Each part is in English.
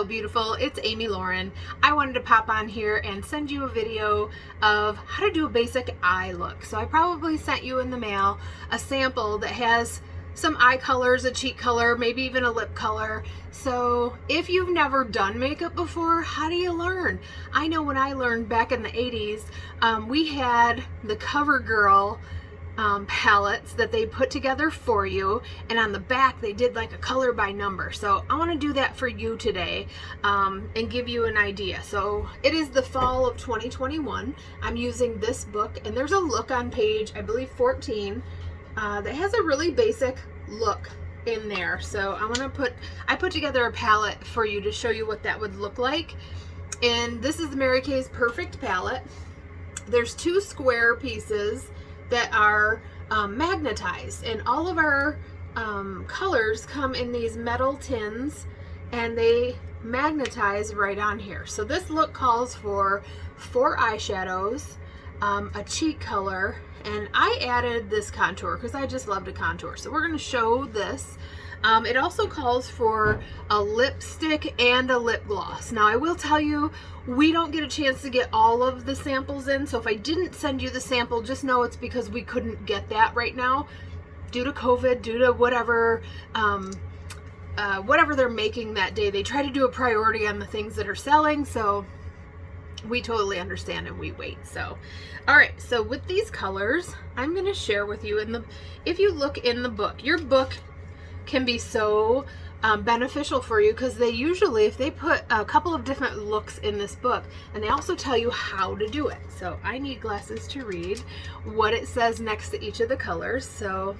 Hello beautiful, it's Amy Lauren. I wanted to pop on here and send you a video of how to do a basic eye look. So I probably sent you in the mail a sample that has some eye colors, a cheek color, maybe even a lip color. So if you've never done makeup before, how do you learn? I know when I learned back in the 80s, we had the CoverGirl palettes that they put together for you, and on the back they did like a color by number. So I want to do that for you today and give you an idea. So it is the fall of 2021. I'm using this book, and there's a look on page, I believe 14, that has a really basic look in there. So I put together a palette for you to show you what that would look like. And this is the Mary Kay's Perfect palette. There's two square pieces that are magnetized, and all of our colors come in these metal tins, and they magnetize right on here. So this look calls for 4 eyeshadows, a cheek color, and I added this contour because I just love to contour. So we're going to show this. It also calls for a lipstick and a lip gloss. Now I will tell you, we don't get a chance to get all of the samples in, so if I didn't send you the sample, just know it's because we couldn't get that right now due to COVID, due to whatever they're making that day. They try to do a priority on the things that are selling, so we totally understand and we wait. So all right, so with these colors, I'm going to share with you if you look in the book, your book can be so beneficial for you, because they usually, if they put a couple of different looks in this book, and they also tell you how to do it. So I need glasses to read what it says next to each of the colors. So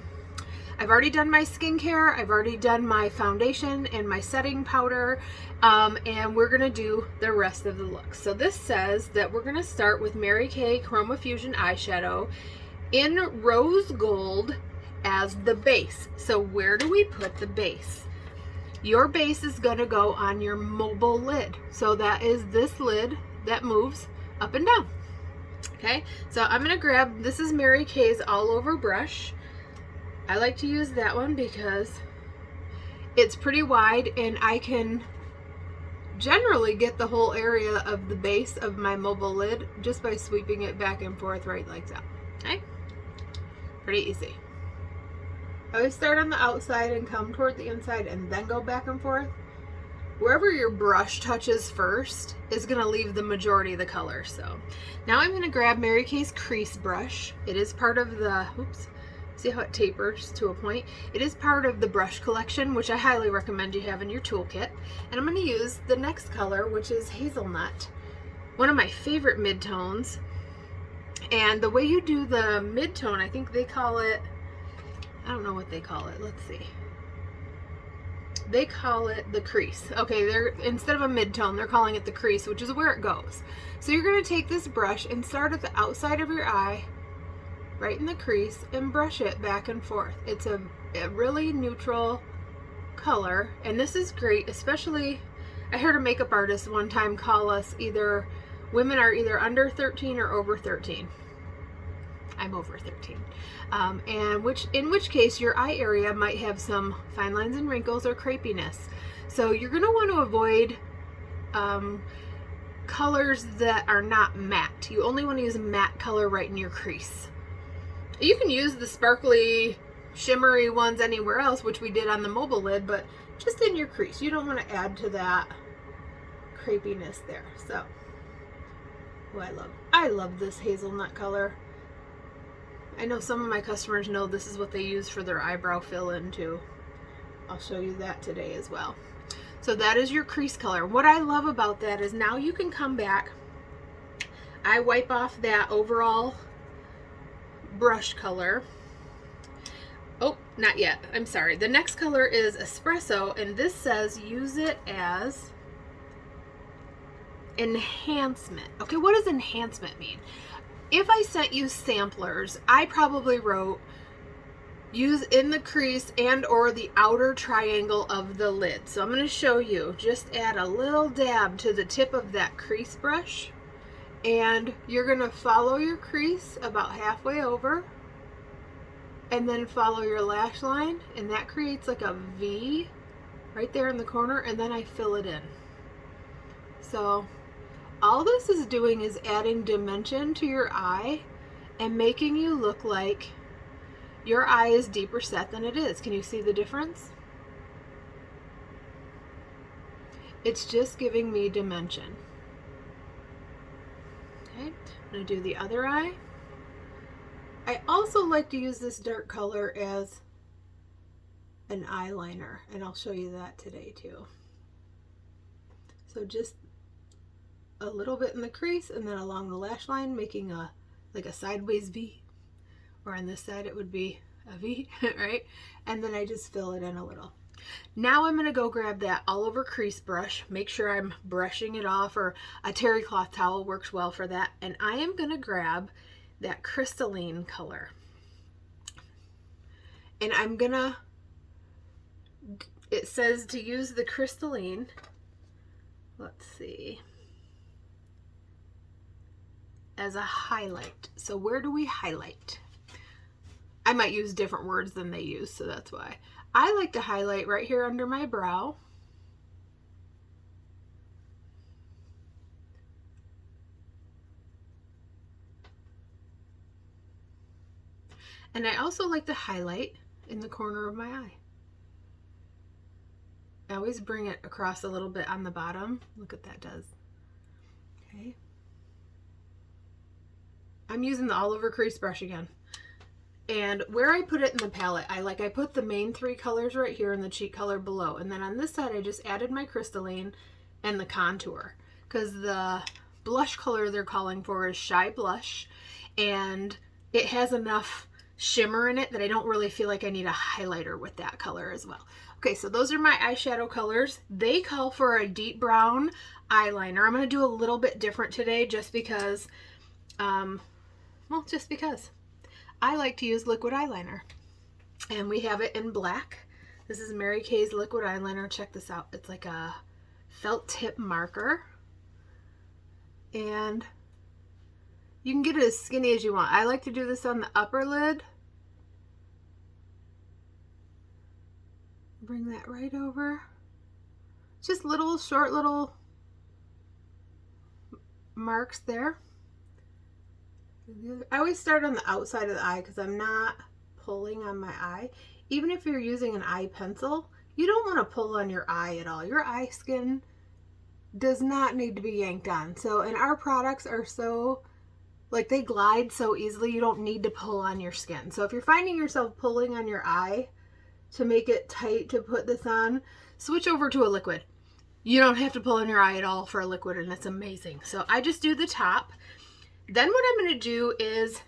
I've already done my skincare, I've already done my foundation and my setting powder, and we're gonna do the rest of the look. So this says that we're gonna start with Mary Kay Chroma Fusion eyeshadow in rose gold as the base. So where do we put the base? Your base is going to go on your mobile lid. So that is this lid that moves up and down. Okay, so I'm going to grab, this is Mary Kay's all over brush. I like to use that one because it's pretty wide, and I can generally get the whole area of the base of my mobile lid just by sweeping it back and forth right like that. Okay, pretty easy. I always start on the outside and come toward the inside and then go back and forth. Wherever your brush touches first is going to leave the majority of the color. So now I'm going to grab Mary Kay's crease brush. It is part of the, oops, see how it tapers to a point? It is part of the brush collection, which I highly recommend you have in your toolkit. And I'm going to use the next color, which is Hazelnut, one of my favorite midtones. And the way you do the midtone, I think they call it, I don't know what they call it. Let's see. They call it the crease. Okay, instead of a mid-tone, they're calling it the crease, which is where it goes. So you're going to take this brush and start at the outside of your eye, right in the crease, and brush it back and forth. It's a really neutral color, and this is great, especially, I heard a makeup artist one time call us women are either under 13 or over 13. I'm over 13. And in which case your eye area might have some fine lines and wrinkles or crepiness. So you're going to want to avoid colors that are not matte. You only want to use a matte color right in your crease. You can use the sparkly, shimmery ones anywhere else, which we did on the mobile lid, but just in your crease. You don't want to add to that crepiness there. So, oh, I love this hazelnut color. I know some of my customers know this is what they use for their eyebrow fill-in too. I'll show you that today as well. So that is your crease color. What I love about that is now you can come back. I wipe off that overall brush color. Oh, not yet. I'm sorry. The next color is Espresso, and this says use it as enhancement. Okay, what does enhancement mean? If I sent you samplers, I probably wrote use in the crease and or the outer triangle of the lid. So I'm going to show you. Just add a little dab to the tip of that crease brush, and you're going to follow your crease about halfway over, and then follow your lash line, and that creates like a V right there in the corner, and then I fill it in. So all this is doing is adding dimension to your eye and making you look like your eye is deeper set than it is. Can you see the difference? It's just giving me dimension. Okay, I'm going to do the other eye. I also like to use this dark color as an eyeliner, and I'll show you that today too. So just a little bit in the crease and then along the lash line, making a like a sideways V, or on this side it would be a V, right? And then I just fill it in a little. Now I'm going to go grab that all over crease brush, make sure I'm brushing it off, or a terry cloth towel works well for that, and I am going to grab that crystalline color, and I'm gonna, it says to use the crystalline, let's see, as a highlight. So where do we highlight? I might use different words than they use, so that's why. I like to highlight right here under my brow. And I also like to highlight in the corner of my eye. I always bring it across a little bit on the bottom. Look what that does. Okay. I'm using the all over crease brush again. And where I put it in the palette, I put the main three colors right here and the cheek color below. And then on this side, I just added my crystalline and the contour, because the blush color they're calling for is Shy Blush, and it has enough shimmer in it that I don't really feel like I need a highlighter with that color as well. Okay, so those are my eyeshadow colors. They call for a deep brown eyeliner. I'm going to do a little bit different today just because, well, just because. I like to use liquid eyeliner, and we have it in black. This is Mary Kay's liquid eyeliner. Check this out. It's like a felt tip marker, and you can get it as skinny as you want. I like to do this on the upper lid. Bring that right over. Just little short little marks there. I always start on the outside of the eye because I'm not pulling on my eye. Even if you're using an eye pencil, you don't want to pull on your eye at all. Your eye skin does not need to be yanked on. So, and our products are so, like, they glide so easily, you don't need to pull on your skin. So if you're finding yourself pulling on your eye to make it tight to put this on, switch over to a liquid. You don't have to pull on your eye at all for a liquid, and it's amazing. So I just do the top. Then what I'm going to do is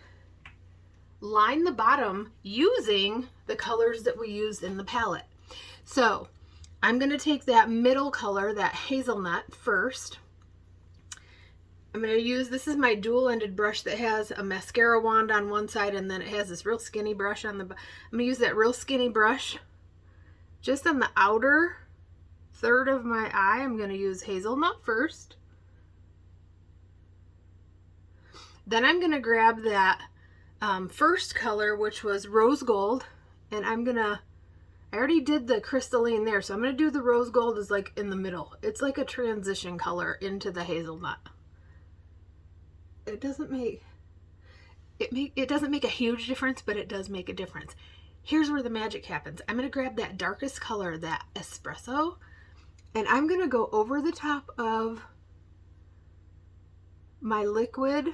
line the bottom using the colors that we used in the palette. So I'm going to take that middle color, that hazelnut, first. I'm going to use, this is my dual-ended brush that has a mascara wand on one side, and then it has this real skinny brush on the, I'm going to use that real skinny brush just on the outer third of my eye. I'm going to use hazelnut first. Then I'm going to grab that first color, which was rose gold, and I'm going to, I already did the crystalline there, so I'm going to do the rose gold is like in the middle. It's like a transition color into the hazelnut. It doesn't make, it doesn't make a huge difference, but it does make a difference. Here's where the magic happens. I'm going to grab that darkest color, that espresso, and I'm going to go over the top of my liquid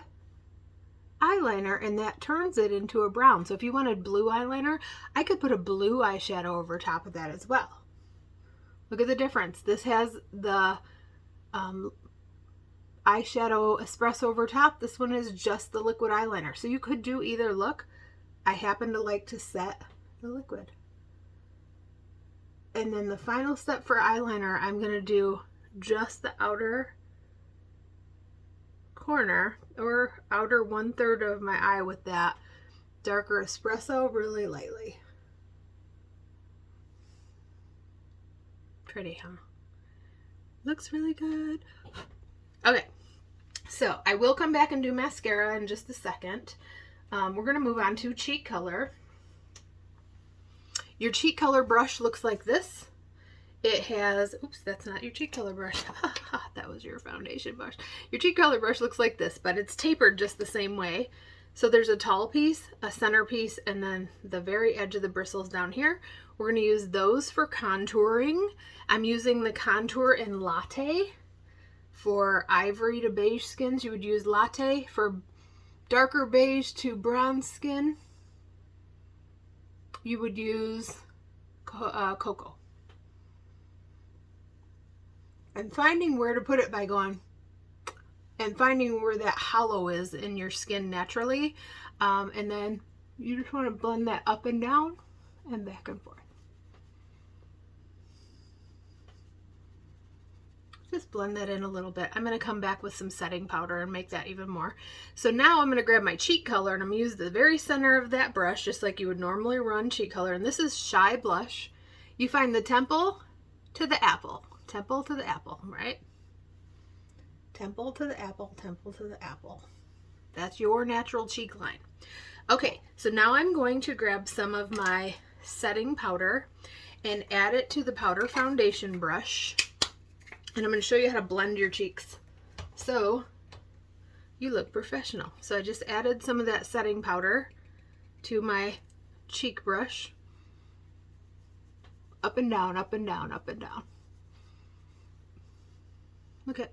eyeliner, and that turns it into a brown. So if you wanted blue eyeliner, I could put a blue eyeshadow over top of that as well. Look at the difference. This has the eyeshadow espresso over top. This one is just the liquid eyeliner. So you could do either look. I happen to like to set the liquid. And then the final step for eyeliner, I'm going to do just the outer corner or outer 1/3 of my eye with that darker espresso really lightly. Pretty, huh? Looks really good. Okay, so I will come back and do mascara in just a second. We're going to move on to cheek color. Your cheek color brush looks like this. It has, oops, that's not your cheek color brush. That was your foundation brush. Your cheek color brush looks like this, but it's tapered just the same way. So there's a tall piece, a center piece, and then the very edge of the bristles down here. We're going to use those for contouring. I'm using the Contour in Latte. For ivory to beige skins, you would use Latte. For darker beige to brown skin, you would use Cocoa. And finding where to put it by going and finding where that hollow is in your skin naturally. And then you just want to blend that up and down and back and forth. Just blend that in a little bit. I'm going to come back with some setting powder and make that even more. So now I'm going to grab my cheek color and I'm going to use the very center of that brush, just like you would normally run cheek color. And this is Shy Blush. You find the temple to the apple. Temple to the apple, right? Temple to the apple, temple to the apple. That's your natural cheek line. Okay, so now I'm going to grab some of my setting powder and add it to the powder foundation brush. And I'm going to show you how to blend your cheeks so you look professional. So I just added some of that setting powder to my cheek brush. Up and down, up and down, up and down. Look at,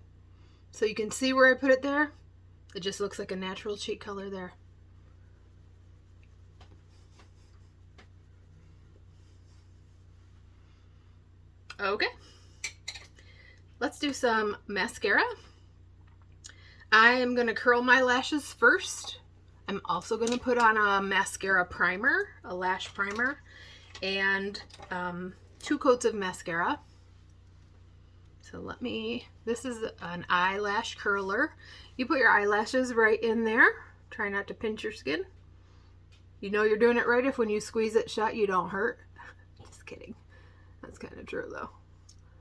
so you can see where I put it there. It just looks like a natural cheek color there. Okay. Let's do some mascara. I am going to curl my lashes first. I'm also going to put on a mascara primer, a lash primer, and 2 coats of mascara. So this is an eyelash curler. You put your eyelashes right in there. Try not to pinch your skin. You know you're doing it right if when you squeeze it shut you don't hurt. Just kidding. That's kind of true though.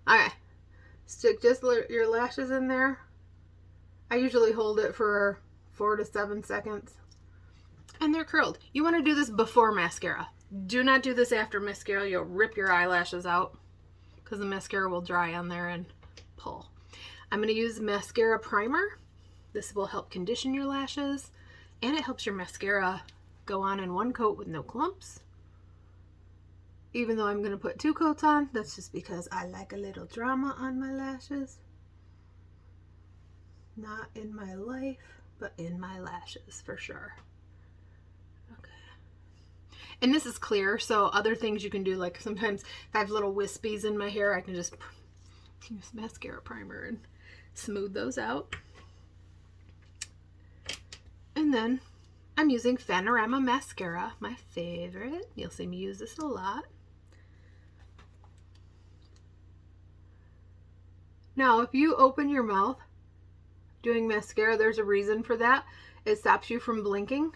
Okay. Stick just your lashes in there. I usually hold it for 4 to 7 seconds. And they're curled. You want to do this before mascara. Do not do this after mascara. You'll rip your eyelashes out because the mascara will dry on there and pull. I'm going to use mascara primer. This will help condition your lashes and it helps your mascara go on in 1 coat with no clumps. Even though I'm going to put 2 coats on, that's just because I like a little drama on my lashes. Not in my life, but in my lashes for sure. Okay. And this is clear, so other things you can do, like sometimes if I have little wispies in my hair, I can just use mascara primer and smooth those out. And then I'm using Fanorama mascara, my favorite. You'll see me use this a lot. Now, if you open your mouth doing mascara, there's a reason for that. It stops you from blinking.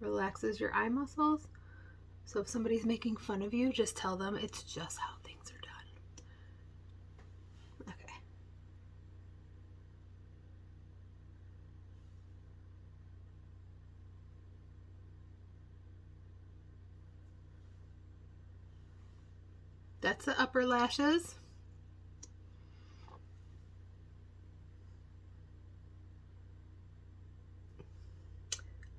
Relaxes your eye muscles. So if somebody's making fun of you, just tell them it's just how things are done. Okay. That's the upper lashes.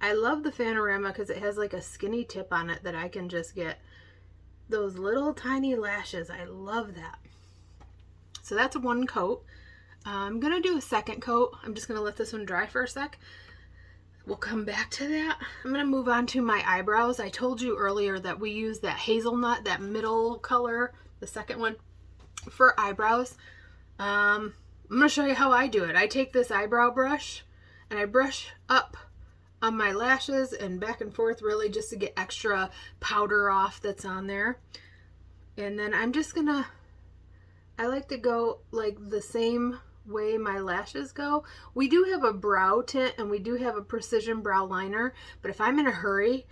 I love the Fanorama because it has like a skinny tip on it that I can just get those little tiny lashes. I love that. So that's 1 coat. I'm going to do a 2nd coat. I'm just going to let this one dry for a sec. We'll come back to that. I'm going to move on to my eyebrows. I told you earlier that we use that hazelnut, that middle color, the 2nd one, for eyebrows. I'm going to show you how I do it. I take this eyebrow brush and I brush up on my lashes and back and forth really just to get extra powder off that's on there. And then I'm just going to, I like to go like the same way my lashes go. We do have a brow tint and we do have a precision brow liner, but if I'm in a hurry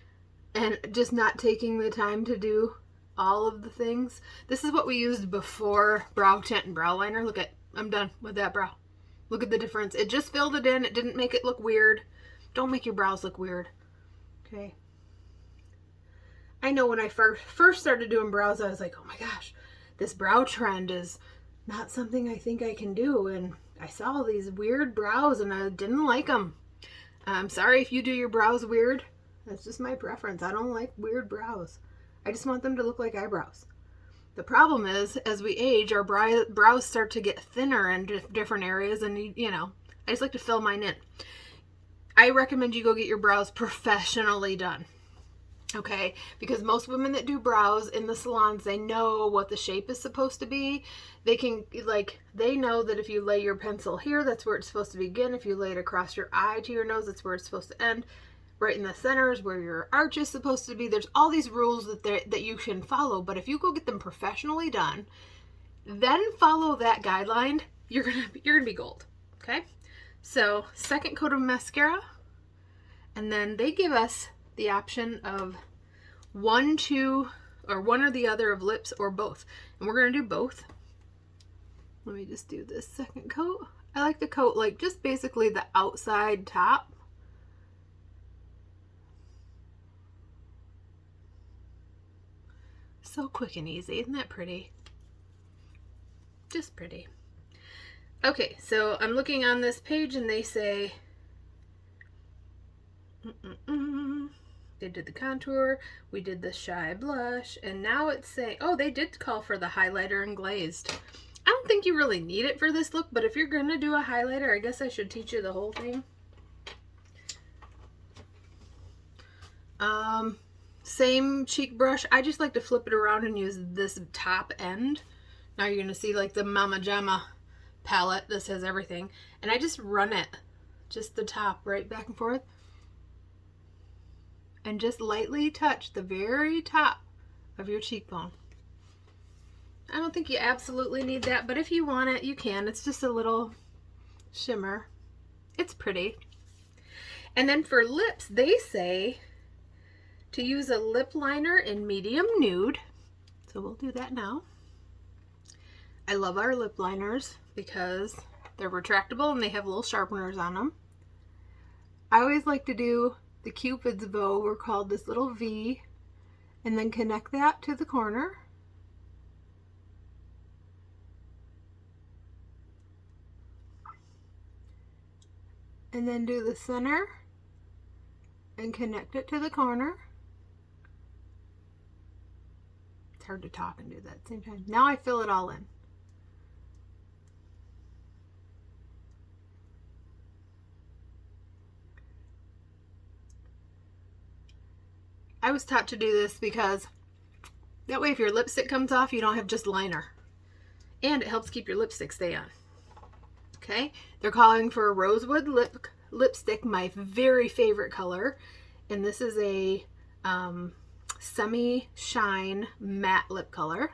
and just not taking the time to do all of the things, this is what we used before brow tint and brow liner. Look at, I'm done with that brow. Look at the difference. It just filled it in. It didn't make it look weird. Don't make your brows look weird. Okay. I know when I first started doing brows, I was like, oh my gosh, this brow trend is not something I think I can do. And I saw these weird brows and I didn't like them. I'm sorry if you do your brows weird. That's just my preference. I don't like weird brows. I just want them to look like eyebrows. The problem is, as we age, our brows start to get thinner in different areas, and you know, I just like to fill mine in. I recommend you go get your brows professionally done. Okay, because most women that do brows in the salons, they know what the shape is supposed to be. They can, like, they know that if you lay your pencil here, that's where it's supposed to begin. If you lay it across your eye to your nose, that's where it's supposed to end. Right in the center is where your arch is supposed to be. There's all these rules that you can follow, but if you go get them professionally done, then follow that guideline, you're gonna be gold. Okay, so second coat of mascara, and then they give us the option of one or the other of lips or both, and we're gonna do both. Let me just do this second coat. I like to coat like just basically the outside top. So quick and easy. Isn't that pretty? Just pretty. Okay, so I'm looking on this page and they say they did the contour, we did the shy blush, and now it's saying, oh, they did call for the highlighter and glazed. I don't think you really need it for this look, but if you're gonna do a highlighter, I guess I should teach you the whole thing. Same cheek brush. I just like to flip it around and use this top end. Now you're gonna see like the Mama Gemma palette. This has everything. And I just run it, just the top, right back and forth. And just lightly touch the very top of your cheekbone. I don't think you absolutely need that, but if you want it, you can. It's just a little shimmer. It's pretty. And then for lips, they say to use a lip liner in medium nude. So we'll do that now. I love our lip liners because they're retractable and they have little sharpeners on them. I always like to do the Cupid's bow. We're called this little V, and then connect that to the corner. And then do the center and connect it to the corner. It's hard to talk and do that at the same time. Now I fill it all in. I was taught to do this because that way if your lipstick comes off, you don't have just liner. And it helps keep your lipstick stay on. Okay, they're calling for a rosewood lipstick, my very favorite color. And this is a semi-shine matte lip color.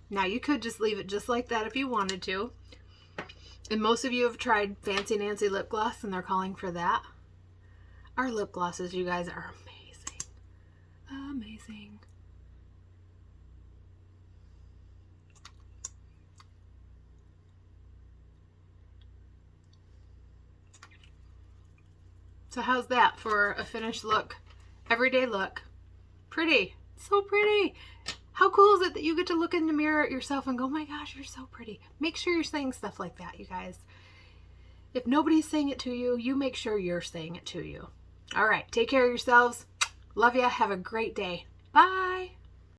Now you could just leave it just like that if you wanted to. And most of you have tried Fancy Nancy lip gloss and they're calling for that. Our lip glosses, you guys, are amazing. Amazing. So how's that for a finished look? Everyday look. Pretty. So pretty. How cool is it that you get to look in the mirror at yourself and go, oh my gosh, you're so pretty. Make sure you're saying stuff like that, you guys. If nobody's saying it to you, you make sure you're saying it to you. All right, take care of yourselves. Love ya. Have a great day. Bye.